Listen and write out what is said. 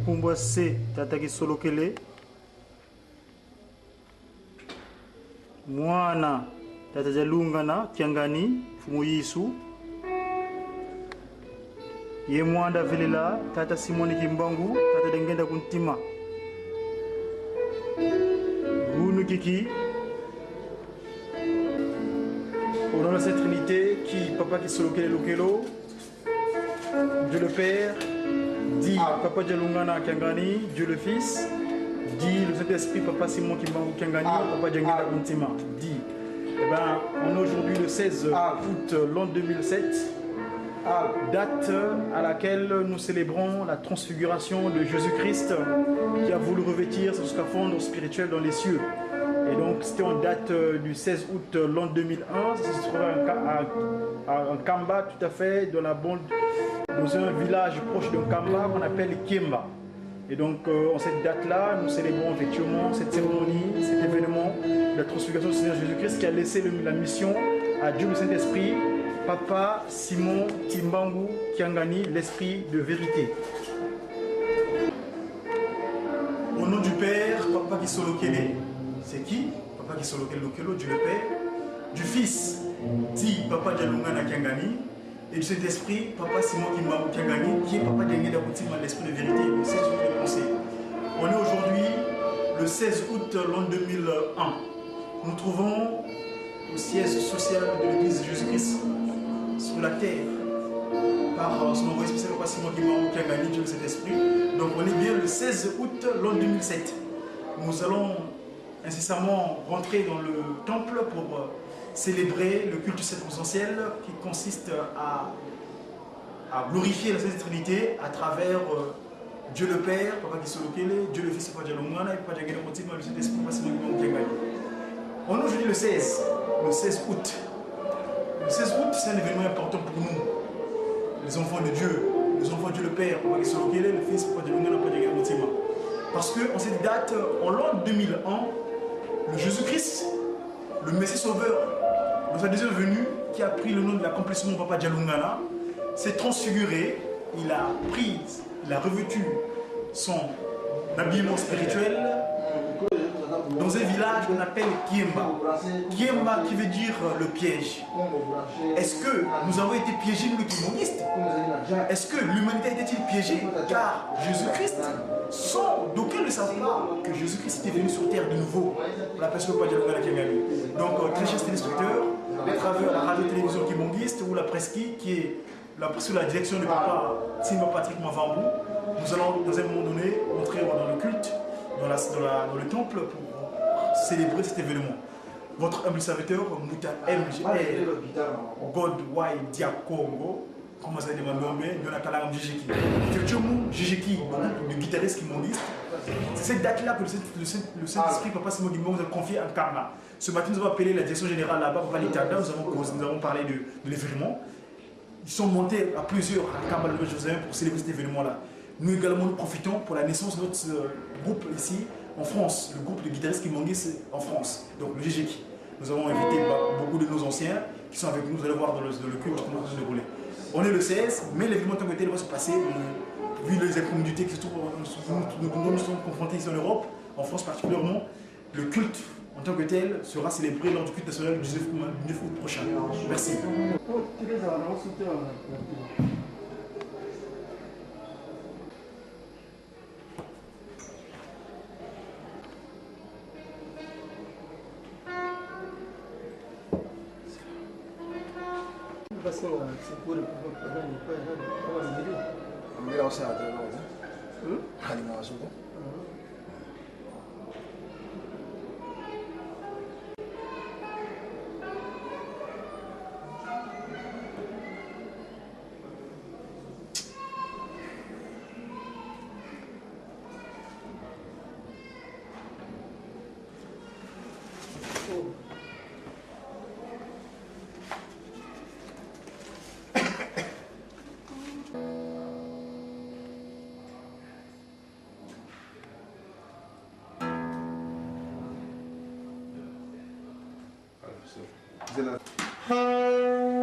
Mukumbwa C Tataki Solokele, Mwana Tatajalungana Kiangani Fumuyisu, Ye Mwanda Velela Tata Simoni Kimbangu Tata Dengenda Kuntima, Gunu Kiki. Au nom de cette Trinité, qui Papa qui Solokele Lokelo, Dieu le Père, dit Papa Djalungana Kiangani, Dieu le Fils, dit le Saint-Esprit, Papa Simon Kimbangu Kiangani, Papa Djengeda Kuntima, dit. Eh ben, on est aujourd'hui le 16 août l'an 2007, date à laquelle nous célébrons la transfiguration de Jésus-Christ qui a voulu revêtir son scaphandre spirituel dans les cieux. Et donc c'était en date du 16 août l'an 2001, ça se trouvait à Kamba, tout à fait, dans un village proche de Kamba qu'on appelle Kiemba. Et donc en cette date-là, nous célébrons effectivement cette cérémonie, cet événement de la transfiguration du Seigneur Jésus-Christ qui a laissé la mission à Dieu le Saint-Esprit, Papa Simon Kimbangu Kiangani, l'Esprit de vérité. Au nom du Père, Papa Kisolokele, c'est qui? Papa Kisolokele Lokelo, Dieu le Père. Du Fils, dit Papa Djalungana Kiangani. Et du Saint-Esprit, Papa Simon Kimbangu Kiangani, qui est Papa Djengeda Kuntima, l'Esprit de vérité, le 16 août de pensée. On est aujourd'hui le 16 août l'an 2001. Nous trouvons au siège social de l'Église de Jésus-Christ sur la terre par son envoyé spécial Papa Simon Kimbangu Kiangani, Dieu le Saint-Esprit. Donc on est bien le 16 août l'an 2007. Nous allons incessamment rentrer dans le temple pour célébrer le culte circonstanciel qui consiste à glorifier la Sainte Trinité à travers Dieu le Père, Papa Kisolokele, Dieu le Fils, Papa Djalungana et Papa Djengeda Kuntima, le Saint-Esprit, Papa Simon Kimbangu Kiangani. On est aujourd'hui le 16 août. Le 16 août, c'est un événement important pour nous, les enfants de Dieu, les enfants de Dieu le Père, Papa Kisolokele, le Fils, Papa Djalungana, Papa Djengeda Kuntima. Parce qu'en cette date, en l'an 2001, le Jésus-Christ, le Messie Sauveur, dans sa deuxième venue, qui a pris le nom de l'accomplissement de Papa Djalungana, s'est transfiguré, il a revêtu son habillement spirituel dans un village qu'on appelle Kiemba. Kiemba qui veut dire le piège. Est-ce que nous avons été piégés, nous les communistes? Est-ce que l'humanité était-il piégée? Car Jésus-Christ, d'aucuns ne savent pas que Jésus-Christ était venu sur terre de nouveau pour la personne de Papa Djalungana Kiangani. Donc, très chers téléspectateurs, à travers la radio-télévision Kimonguiste ou la Presqu'île qui est sous la direction de Papa Simba Patrick Mavambou, nous allons dans un moment donné entrer dans le culte, dans le temple pour célébrer cet événement. Votre humble serviteur, Mouta MGR, God Wai Diakongo, comment ça dit, nous avons Jijeki. Effectivement, Jijeki, le guitariste qui m'ont dit, c'est cette date-là que le Saint-Esprit, Papa Simon Kimbangu, nous a confié à Karma. Ce matin, nous avons appelé la direction générale là-bas, Papa Litada, nous avons parlé de l'événement. Ils sont montés à plusieurs à Karma Jérusalem pour célébrer cet événement-là. Nous également, nous profitons pour la naissance de notre groupe ici, en France, le groupe de guitaristes Kimonguiste en France, donc le Jijeki. Nous avons invité beaucoup de nos anciens qui sont avec nous, vous allez voir dans le culte comment ça se dérouler. On est le 16, mais l'événement tant que tel va se passer, vu les incommodités qui se trouvent, nous sommes confrontés ici en Europe, en France particulièrement, le culte en tant que tel sera célébré lors du culte national du 19 août prochain. Merci. C'est la...